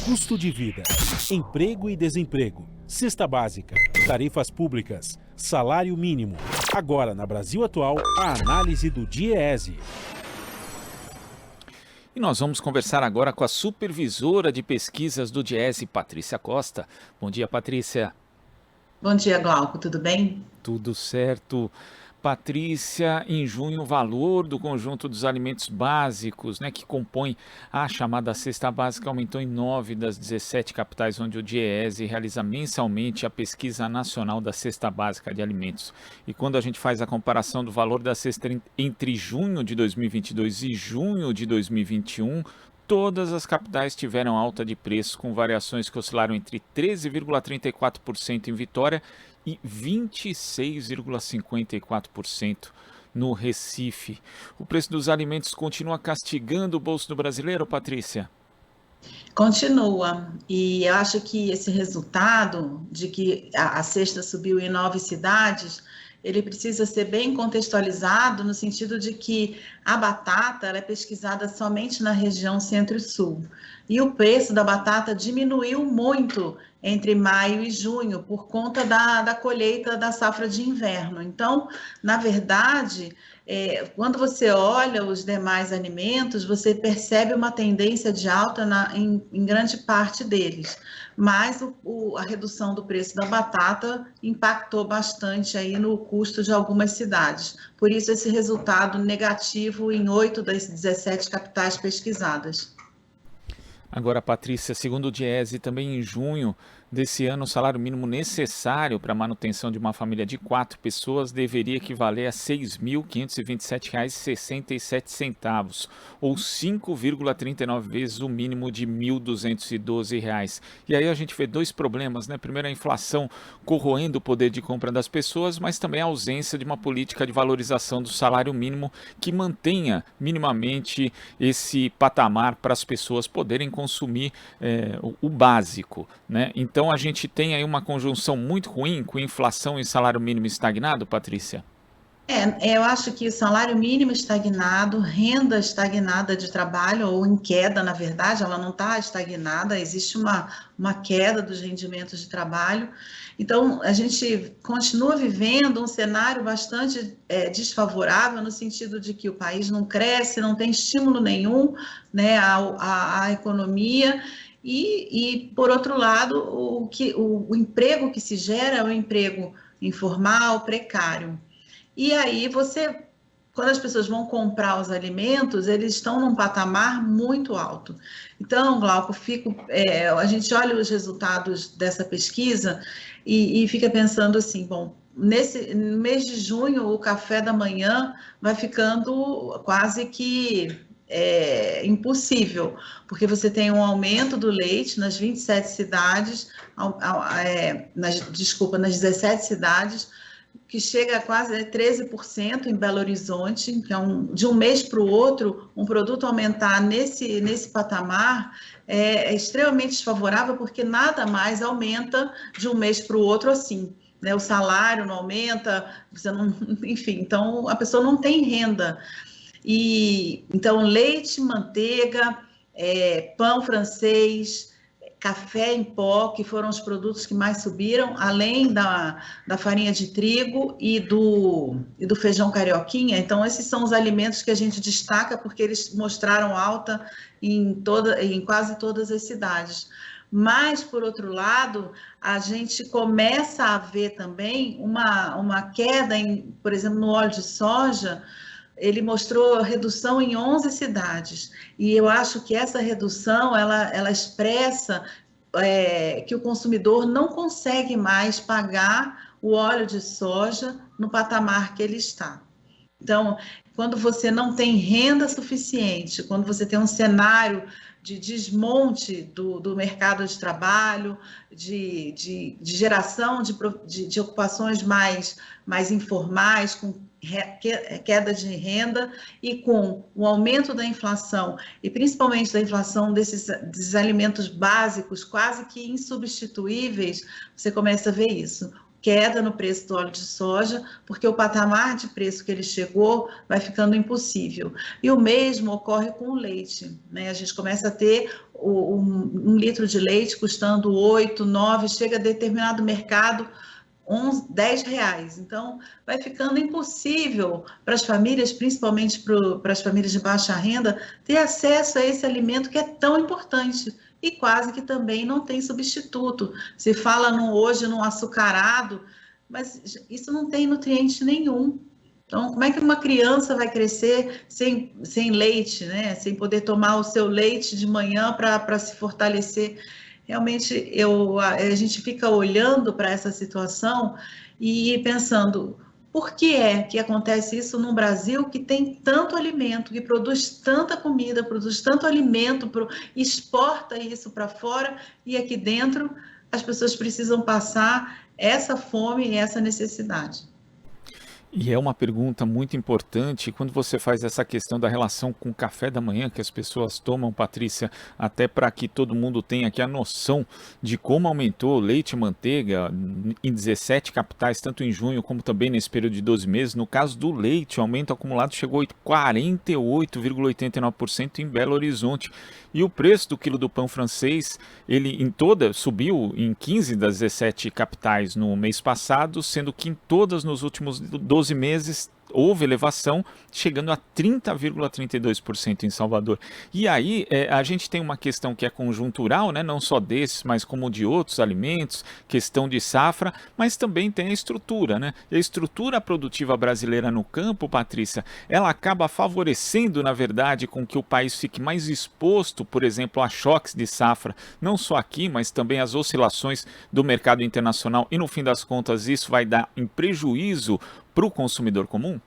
Custo de vida, emprego e desemprego, cesta básica, tarifas públicas, salário mínimo. Agora, na Brasil Atual, a análise do DIEESE. E nós vamos conversar agora com a supervisora de pesquisas do DIEESE, Patrícia Costa. Bom dia, Patrícia. Bom dia, Glauco, tudo bem? Tudo certo. Patrícia, em junho, o valor do conjunto dos alimentos básicos, que compõe a chamada cesta básica, aumentou em 9 das 17 capitais onde o DIEESE realiza mensalmente a pesquisa nacional da cesta básica de alimentos. E quando a gente faz a comparação do valor da cesta entre junho de 2022 e junho de 2021, todas as capitais tiveram alta de preço, com variações que oscilaram entre 13,34% em Vitória e 26,54% no Recife. O preço dos alimentos continua castigando o bolso do brasileiro, Patrícia? Continua, e eu acho que esse resultado de que a cesta subiu em 9 cidades, ele precisa ser bem contextualizado no sentido de que a batata ela é pesquisada somente na região Centro e Sul. E o preço da batata diminuiu muito entre maio e junho por conta da colheita da safra de inverno. Então, na verdade, quando você olha os demais alimentos, você percebe uma tendência de alta em grande parte deles. Mas a redução do preço da batata impactou bastante aí no custo de algumas cidades. Por isso, esse resultado negativo em 8 das 17 capitais pesquisadas. Agora, Patrícia, segundo o DIEESE, também em junho desse ano, o salário mínimo necessário para a manutenção de uma família de 4 pessoas deveria equivaler a R$ 6.527,67, ou 5,39 vezes o mínimo de R$ 1.212. E aí a gente vê dois problemas, Primeiro, a inflação corroendo o poder de compra das pessoas, mas também a ausência de uma política de valorização do salário mínimo que mantenha minimamente esse patamar para as pessoas poderem consumir o básico, Então a gente tem aí uma conjunção muito ruim com inflação e salário mínimo estagnado, Patrícia? Eu acho que o salário mínimo estagnado, renda estagnada de trabalho, ou em queda, na verdade, ela não está estagnada, existe uma queda dos rendimentos de trabalho. Então, a gente continua vivendo um cenário bastante desfavorável, no sentido de que o país não cresce, não tem estímulo nenhum, à economia. E, por outro lado, o emprego que se gera é um emprego informal, precário. E aí quando as pessoas vão comprar os alimentos, eles estão num patamar muito alto. Então, Glauco, a gente olha os resultados dessa pesquisa e fica pensando assim, bom, no mês de junho, o café da manhã vai ficando quase que impossível, porque você tem um aumento do leite nas 27 cidades, nas 17 cidades, que chega a quase 13% em Belo Horizonte. Então, de um mês para o outro, um produto aumentar nesse patamar é extremamente desfavorável, porque nada mais aumenta de um mês para o outro assim. O salário não aumenta, enfim, então a pessoa não tem renda. Então, leite, manteiga, pão francês, café em pó, que foram os produtos que mais subiram, além da farinha de trigo e do feijão carioquinha. Então, esses são os alimentos que a gente destaca, porque eles mostraram alta em quase todas as cidades. Mas, por outro lado, a gente começa a ver também uma queda, por exemplo, no óleo de soja. Ele mostrou redução em 11 cidades, e eu acho que essa redução, ela expressa que o consumidor não consegue mais pagar o óleo de soja no patamar que ele está. Então, quando você não tem renda suficiente, quando você tem um cenário de desmonte do mercado de trabalho, de geração de ocupações mais informais, com queda de renda e com o aumento da inflação, e principalmente da inflação desses alimentos básicos, quase que insubstituíveis, você começa a ver isso. Queda no preço do óleo de soja, porque o patamar de preço que ele chegou vai ficando impossível. E o mesmo ocorre com o leite, A gente começa a ter um litro de leite custando 8, 9, chega a determinado mercado 11, 10 reais. Então, vai ficando impossível para as famílias, principalmente para as famílias de baixa renda, ter acesso a esse alimento que é tão importante e quase que também não tem substituto. Se fala hoje no açucarado, mas isso não tem nutriente nenhum. Então, como é que uma criança vai crescer sem leite, né? Sem poder tomar o seu leite de manhã para se fortalecer? Realmente, a gente fica olhando para essa situação e pensando, por que é que acontece isso no Brasil, que tem tanto alimento, que produz tanta comida, produz tanto alimento, exporta isso para fora, e aqui dentro as pessoas precisam passar essa fome e essa necessidade? E é uma pergunta muito importante quando você faz essa questão da relação com o café da manhã que as pessoas tomam, Patrícia, até para que todo mundo tenha aqui a noção de como aumentou leite e manteiga em 17 capitais, tanto em junho como também nesse período de 12 meses. No caso do leite, o aumento acumulado chegou a 48,89% em Belo Horizonte. E o preço do quilo do pão francês, ele subiu em 15 das 17 capitais no mês passado, sendo que em todas nos últimos 12 meses houve elevação, chegando a 30,32% em Salvador. E aí a gente tem uma questão que é conjuntural, né? Não só desses, mas como de outros alimentos, questão de safra, mas também tem a estrutura, né? E a estrutura produtiva brasileira no campo, Patrícia, ela acaba favorecendo, na verdade, com que o país fique mais exposto, por exemplo, a choques de safra, não só aqui, mas também as oscilações do mercado internacional, e no fim das contas isso vai dar em prejuízo para o consumidor comum?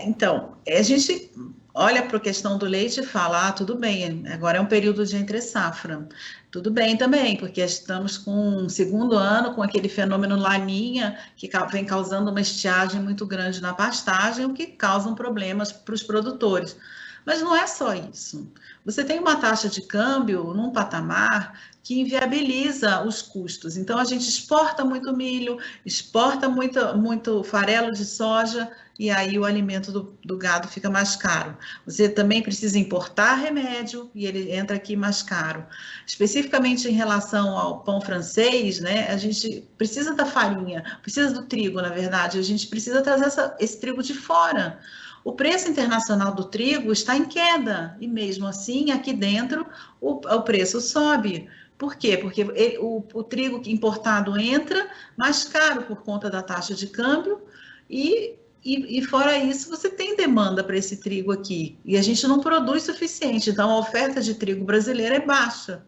Então, a gente olha para a questão do leite e fala, tudo bem, agora é um período de entre-safra. Tudo bem também, porque estamos com um segundo ano com aquele fenômeno Laninha, que vem causando uma estiagem muito grande na pastagem, o que causa problemas para os produtores. Mas não é só isso. Você tem uma taxa de câmbio num patamar que inviabiliza os custos. Então, a gente exporta muito milho, exporta muito farelo de soja, e aí o alimento do gado fica mais caro. Você também precisa importar remédio, e ele entra aqui mais caro. Especificamente em relação ao pão francês, né, a gente precisa da farinha, precisa do trigo, na verdade, a gente precisa trazer esse trigo de fora. O preço internacional do trigo está em queda, e mesmo assim, aqui dentro, o preço sobe. Por quê? Porque o trigo importado entra mais caro por conta da taxa de câmbio, e fora isso, você tem demanda para esse trigo aqui, e a gente não produz suficiente, então a oferta de trigo brasileira é baixa.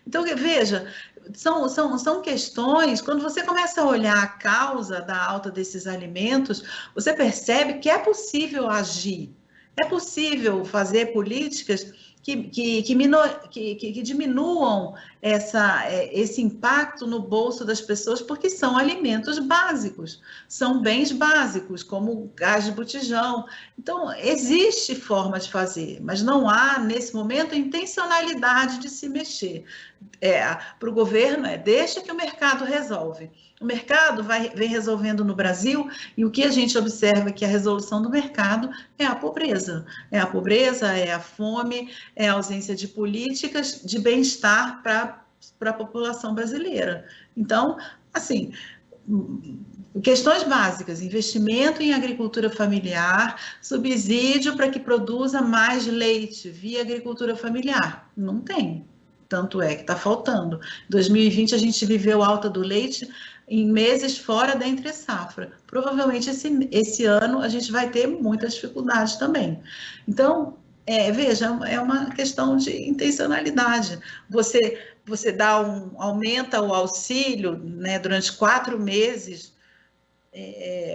Então, veja, são questões, quando você começa a olhar a causa da alta desses alimentos, você percebe que é possível agir, é possível fazer políticas que diminuam esse impacto no bolso das pessoas, porque são alimentos básicos, são bens básicos, como gás de botijão. Então, existe forma de fazer, mas não há, nesse momento, intencionalidade de se mexer. Para o governo, deixa que o mercado resolve. O mercado vem resolvendo no Brasil, e o que a gente observa é que a resolução do mercado é a pobreza. É a pobreza, é a fome, é a ausência de políticas de bem-estar para a população brasileira. Então, assim, questões básicas, investimento em agricultura familiar, subsídio para que produza mais leite via agricultura familiar. Não tem. Tanto é que está faltando. Em 2020, a gente viveu alta do leite em meses fora da entre-safra. Provavelmente, esse ano, a gente vai ter muitas dificuldades também. Então, veja, é uma questão de intencionalidade. Você aumenta o auxílio, né, durante 4 meses,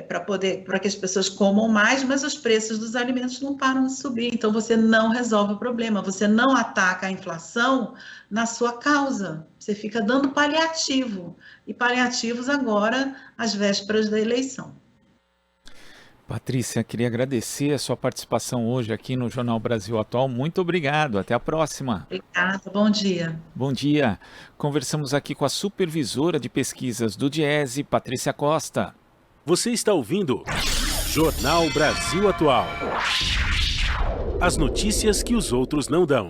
para que as pessoas comam mais, mas os preços dos alimentos não param de subir. Então, você não resolve o problema, você não ataca a inflação na sua causa, você fica dando paliativo, e paliativos agora às vésperas da eleição. Patrícia, queria agradecer a sua participação hoje aqui no Jornal Brasil Atual. Muito obrigado, até a próxima. Obrigada, bom dia. Bom dia. Conversamos aqui com a supervisora de pesquisas do Diese, Patrícia Costa. Você está ouvindo Jornal Brasil Atual. As notícias que os outros não dão.